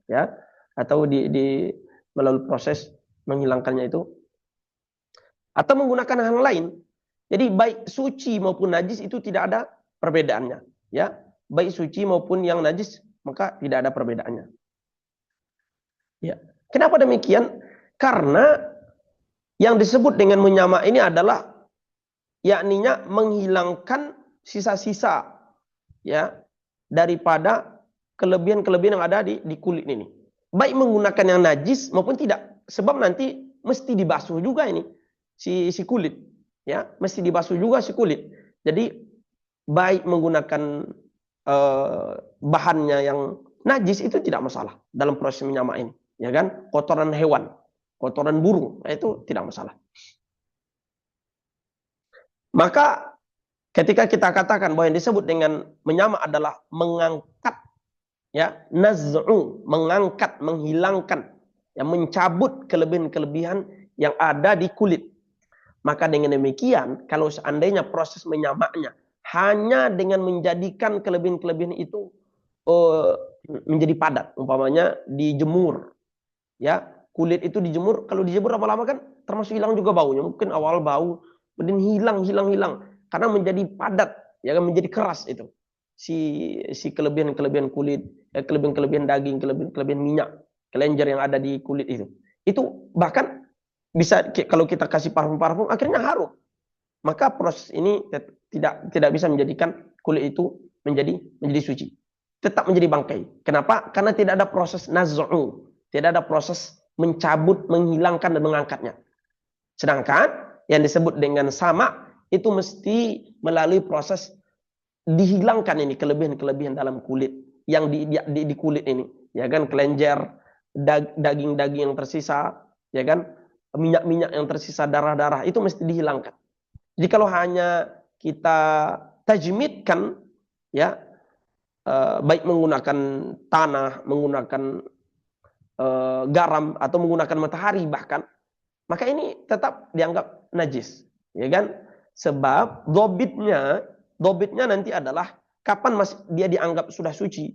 ya, atau melalui proses menghilangkannya itu, atau menggunakan hal lain. Jadi baik suci maupun najis itu tidak ada perbedaannya, ya. Baik suci maupun yang najis maka tidak ada perbedaannya. Ya. Kenapa demikian? Karena yang disebut dengan menyamak ini adalah yakninya menghilangkan sisa-sisa, ya, daripada kelebihan-kelebihan yang ada di kulit ini. Baik menggunakan yang najis maupun tidak. Sebab nanti mesti dibasuh juga ini si kulit, ya, mesti dibasuh juga si kulit. Jadi baik menggunakan bahannya yang najis itu tidak masalah dalam proses menyamak ini, ya kan? Kotoran hewan, kotoran burung, itu tidak masalah. Maka ketika kita katakan bahwa yang disebut dengan menyamak adalah mengangkat, ya, naz'u, mengangkat, menghilangkan, ya, mencabut kelebihan-kelebihan yang ada di kulit. Maka dengan demikian, kalau seandainya proses menyamaknya hanya dengan menjadikan kelebihan-kelebihan itu menjadi padat, umpamanya dijemur, ya, kulit itu dijemur, kalau dijemur lama-lama kan termasuk hilang juga baunya. Mungkin awal bau, kemudian hilang, karena menjadi padat, ya, menjadi keras itu si kelebihan-kelebihan kulit, kelebihan-kelebihan daging, kelebihan minyak, kelenjar yang ada di kulit itu bahkan bisa kalau kita kasih parfum akhirnya harum. Maka proses ini tidak bisa menjadikan kulit itu menjadi suci. Tetap menjadi bangkai. Kenapa? Karena tidak ada proses naz'u. Tidak ada proses mencabut, menghilangkan, dan mengangkatnya. Sedangkan yang disebut dengan sama itu mesti melalui proses dihilangkan ini kelebihan-kelebihan dalam kulit yang di kulit ini, ya kan, kelenjar, daging-daging yang tersisa, ya kan, minyak-minyak yang tersisa, darah-darah itu mesti dihilangkan. Jadi kalau hanya kita tajmidkan, ya, baik menggunakan tanah, menggunakan garam atau menggunakan matahari bahkan, maka ini tetap dianggap najis, ya kan? Sebab dobitnya nanti adalah kapan dia dianggap sudah suci.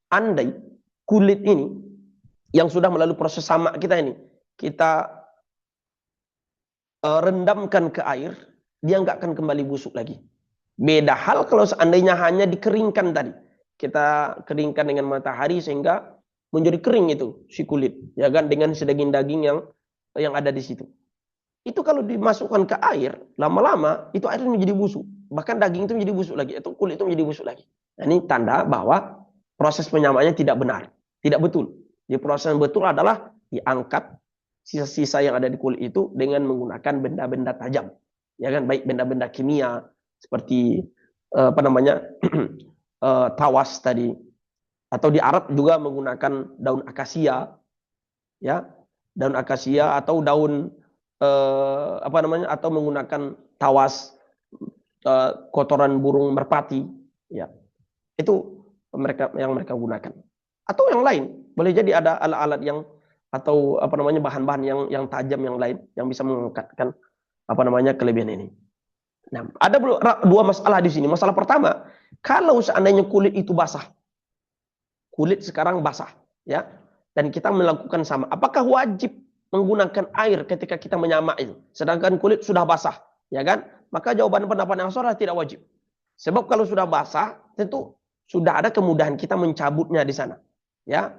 Andai kulit ini yang sudah melalui proses sama kita ini, kita rendamkan ke air, dia nggak akan kembali busuk lagi. Beda hal kalau seandainya hanya dikeringkan tadi. Kita keringkan dengan matahari sehingga menjadi kering itu si kulit, ya kan, dengan sedaging-daging yang ada di situ. Itu kalau dimasukkan ke air, lama-lama itu air menjadi busuk. Bahkan daging itu menjadi busuk lagi, atau kulit itu menjadi busuk lagi. Nah, ini tanda bahwa proses penyamaannya tidak benar, tidak betul. Jadi proses yang betul adalah diangkat sisa-sisa yang ada di kulit itu dengan menggunakan benda-benda tajam, ya kan, baik benda-benda kimia seperti tawas tadi, atau di Arab juga menggunakan daun akasia, ya, daun akasia atau daun atau menggunakan tawas, kotoran burung merpati, ya, itu yang mereka gunakan. Atau yang lain, boleh jadi ada alat-alat yang atau bahan-bahan yang tajam yang lain yang bisa mengangkatkan kelebihan ini. Nah, ada dua masalah di sini. Masalah pertama, kalau seandainya kulit itu basah, kulit sekarang basah, ya, dan kita melakukan sama, apakah wajib menggunakan air ketika kita menyamak itu? Sedangkan kulit sudah basah, ya kan? Maka jawaban pendapat yang sahih tidak wajib. Sebab kalau sudah basah, tentu sudah ada kemudahan kita mencabutnya di sana, ya.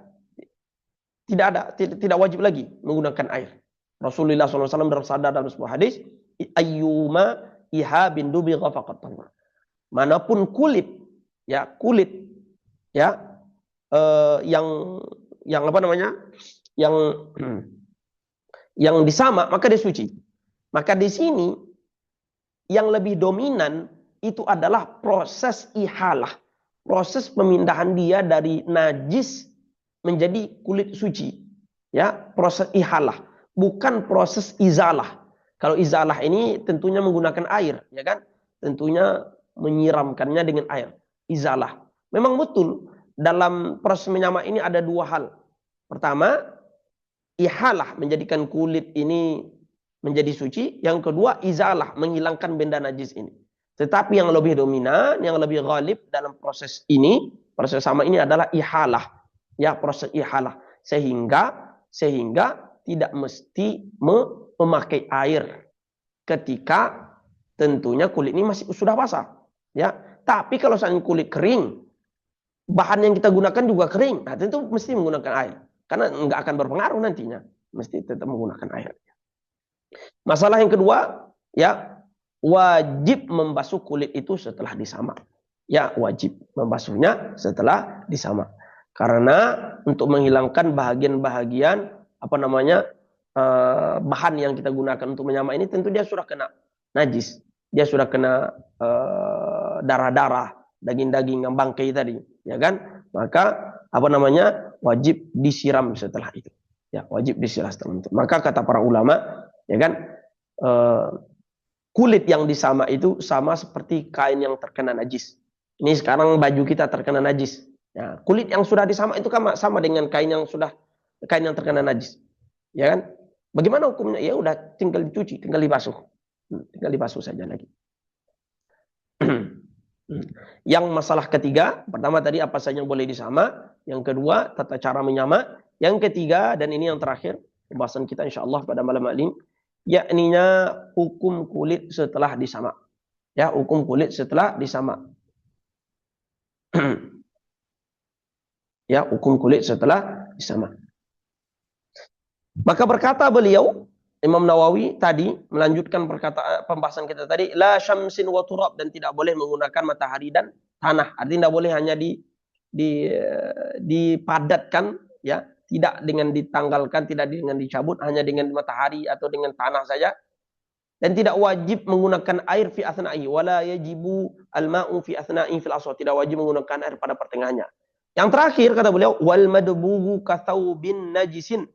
Tidak wajib lagi menggunakan air. Rasulullah SAW bersabda dalam sebuah hadis, ayyuma ihabin dubigha faqad tahur. Manapun kulit, ya, yang disamak, maka dia suci. Maka di sini yang lebih dominan itu adalah proses ihalah, proses pemindahan dia dari najis menjadi kulit suci, ya, proses ihalah, bukan proses izalah. Kalau izalah ini tentunya menggunakan air, ya kan, tentunya menyiramkannya dengan air. Izalah memang betul dalam proses menyamak ini ada dua hal. Pertama, ihalah menjadikan kulit ini menjadi suci. Yang kedua, izalah menghilangkan benda najis ini. Tetapi yang lebih dominan, yang lebih ghalib dalam proses ini, proses sama ini adalah ihalah. Ya, proses ihalah. Sehingga tidak mesti memakai air ketika tentunya kulit ini masih sudah basah. Ya, tapi kalau seandainya kulit kering, bahan yang kita gunakan juga kering, nah tentu mesti menggunakan air. Karena nggak akan berpengaruh nantinya. Mesti tetap menggunakan air. Masalah yang kedua, ya, wajib membasuh kulit itu setelah disamak. Ya, wajib membasuhnya setelah disamak. Karena untuk menghilangkan bahagian-bahagian bahan yang kita gunakan untuk menyamak ini, tentu dia sudah kena najis. Dia sudah kena darah-darah, daging-daging yang bangkai tadi, ya kan? Maka wajib disiram setelah itu. Ya, wajib disiram setelah itu. Maka kata para ulama, ya kan, kulit yang disamak itu sama seperti kain yang terkena najis. Ini sekarang baju kita terkena najis. Ya, kulit yang sudah disamak itu kan sama dengan kain yang terkena najis. Ya kan? Bagaimana hukumnya? Ya udah, tinggal dicuci, tinggal dibasuh. Tinggal dibasuh saja lagi. Yang masalah ketiga, pertama tadi apa saja yang boleh disamak, yang kedua tata cara menyamak, yang ketiga dan ini yang terakhir pembahasan kita insyaallah pada malam ini, yakninya hukum kulit setelah disamak. Ya, hukum kulit setelah disamak. Ya, hukum kulit setelah disamak. Maka berkata beliau, Imam Nawawi tadi melanjutkan pembahasan kita tadi, la syamsin wa turab, dan tidak boleh menggunakan matahari dan tanah. Artinya tidak boleh hanya dipadatkan, ya, tidak dengan ditanggalkan, tidak dengan dicabut, hanya dengan matahari atau dengan tanah saja. Dan tidak wajib menggunakan air fi athna'i, wala yajibu al-ma'u fi athna'i fil aswad. Tidak wajib menggunakan air pada pertengahannya. Yang terakhir kata beliau, wal madbughu kathaubin najisin.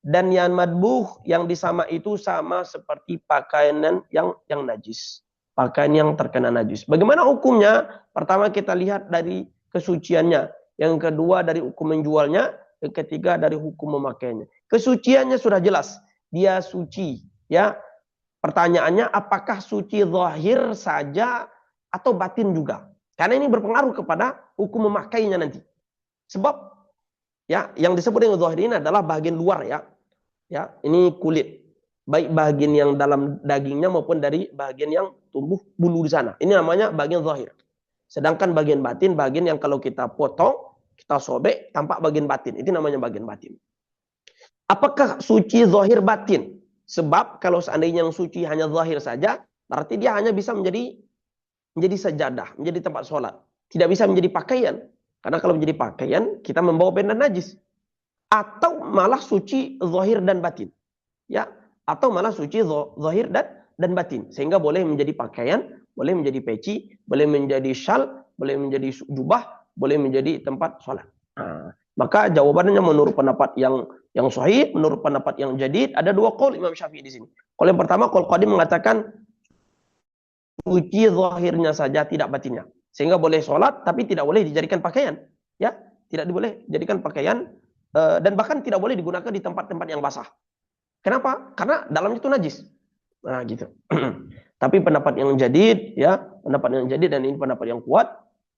Dan yang madbugh yang disama itu sama seperti pakaian yang najis. Pakaian yang terkena najis. Bagaimana hukumnya? Pertama kita lihat dari kesuciannya. Yang kedua dari hukum menjualnya. Yang ketiga dari hukum memakainya. Kesuciannya sudah jelas. Dia suci. Ya. Pertanyaannya apakah suci zahir saja atau batin juga? Karena ini berpengaruh kepada hukum memakainya nanti. Sebab ya yang disebut dengan zahir ini adalah bagian luar ya. Ya, ini kulit. Baik bagian yang dalam dagingnya maupun dari bagian yang tumbuh bulu di sana. Ini namanya bagian zahir. Sedangkan bagian batin, bagian yang kalau kita potong, kita sobek, tampak bagian batin. Itu namanya bagian batin. Apakah suci zahir batin? Sebab kalau seandainya yang suci hanya zahir saja, berarti dia hanya bisa menjadi sajadah, menjadi tempat sholat. Tidak bisa menjadi pakaian. Karena kalau menjadi pakaian, kita membawa benda najis. Atau malah suci zahir dan batin. Ya, atau malah suci zahir dan batin. Sehingga boleh menjadi pakaian, boleh menjadi peci, boleh menjadi syal, boleh menjadi jubah, boleh menjadi tempat sholat. Nah, maka jawabannya menurut pendapat yang sahih, menurut pendapat yang jadid, ada dua qaul Imam Syafi'i di sini. Qaul yang pertama, qaul qadim mengatakan suci zahirnya saja, tidak batinnya. Sehingga boleh sholat, tapi tidak boleh dijadikan pakaian. Ya, tidak boleh dijadikan pakaian, dan bahkan tidak boleh digunakan di tempat-tempat yang basah. Kenapa? Karena dalamnya itu najis. Nah, gitu. Tapi pendapat yang jadid, ya, pendapat yang jadid dan ini pendapat yang kuat,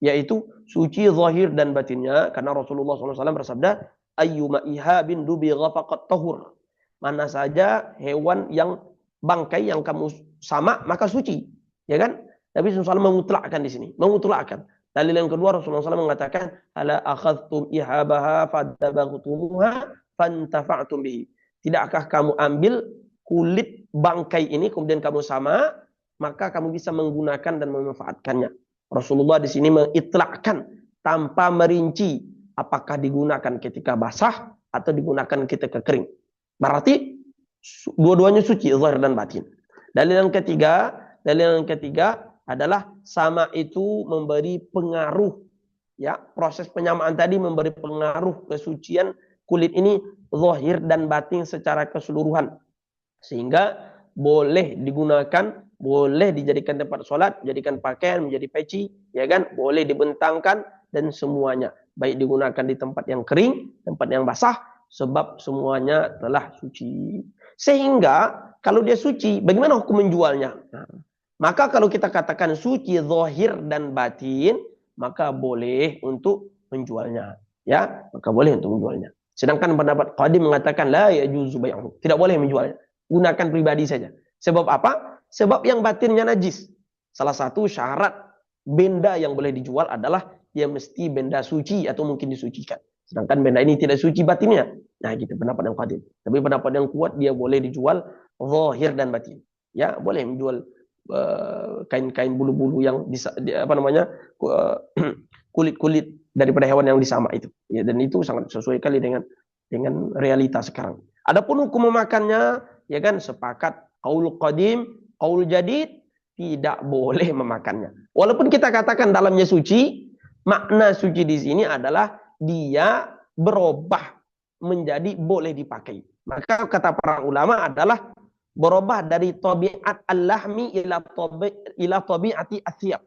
yaitu suci zahir dan batinnya, karena Rasulullah SAW bersabda, ayyuma ihabin dubigha faqad tahur. Mana saja hewan yang bangkai yang kamu sama maka suci, ya kan? Nabi SAW mengutlakkan di sini, mengutlakkan. Dalil yang kedua Rasulullah SAW mengatakan, ala akhadtum ihabaha fadabaghutumuha fantafa'tum bihi. Tidakkah kamu ambil kulit bangkai ini kemudian kamu sama, maka kamu bisa menggunakan dan memanfaatkannya. Rasulullah di sini mengitlakkan tanpa merinci apakah digunakan ketika basah atau digunakan ketika kering. Berarti dua-duanya suci zahir dan batin. Dalil yang ketiga adalah sama itu memberi pengaruh, ya, proses penyamaan tadi memberi pengaruh kesucian kulit ini zahir dan batin secara keseluruhan, sehingga boleh digunakan, boleh dijadikan tempat sholat, jadikan pakaian, menjadi peci, ya kan, boleh dibentangkan dan semuanya, baik digunakan di tempat yang kering, tempat yang basah, sebab semuanya telah suci. Sehingga kalau dia suci, bagaimana hukum menjualnya? Nah, maka kalau kita katakan suci zahir dan batin, maka boleh untuk menjualnya, ya, maka boleh untuk menjualnya. Sedangkan pendapat qadim mengatakan la yajuzu bai'uhu, tidak boleh menjualnya, gunakan pribadi saja. Sebab apa? Sebab yang batinnya najis. Salah satu syarat benda yang boleh dijual adalah dia mesti benda suci atau mungkin disucikan. Sedangkan benda ini tidak suci batinnya. Nah, gitu pendapat yang qadim. Tapi pendapat yang kuat dia boleh dijual zahir dan batin. Ya, boleh menjual kain-kain bulu-bulu yang kulit-kulit daripada hewan yang disama itu. Ya, dan itu sangat sesuai kali dengan realita sekarang. Adapun hukum memakannya, ya kan, sepakat qaul qadim, qaul jadid, tidak boleh memakannya. Walaupun kita katakan dalamnya suci, makna suci di sini adalah dia berubah menjadi boleh dipakai. Maka kata para ulama adalah berubah dari tabiat al-lahmi ila tabiati athiyab.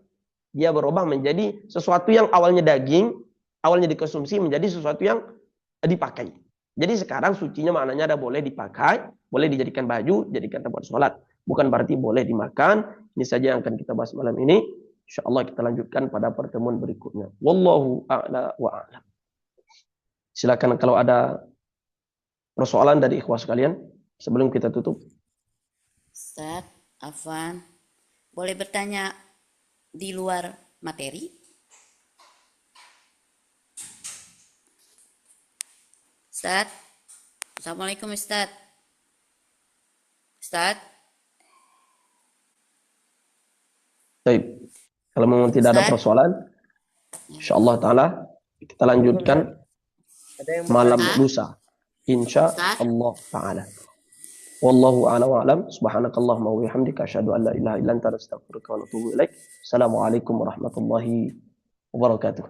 Dia berubah menjadi sesuatu yang awalnya daging, awalnya dikonsumsi menjadi sesuatu yang dipakai. Jadi sekarang sucinya maknanya ada boleh dipakai, boleh dijadikan baju, jadikan tempat sholat. Bukan berarti boleh dimakan. Ini saja yang akan kita bahas malam ini. InsyaAllah kita lanjutkan pada pertemuan berikutnya. Wallahu a'la wa a'lam. Silakan kalau ada persoalan dari ikhwah sekalian sebelum kita tutup. Ustaz, Afwan, boleh bertanya di luar materi? Ustaz, Assalamualaikum Ustaz. Ustaz. Baik, kalau memang tidak ada persoalan, insyaallah taala kita lanjutkan malam lusa. Insya Ustaz, Allah Ta'ala. Wallahu a'lam wa a'lam. Subhanakallahumma wa bihamdika asyhadu an la ilaha illa anta astaghfiruka wa atubu ilaik. Assalamualaikum warahmatullahi wabarakatuh.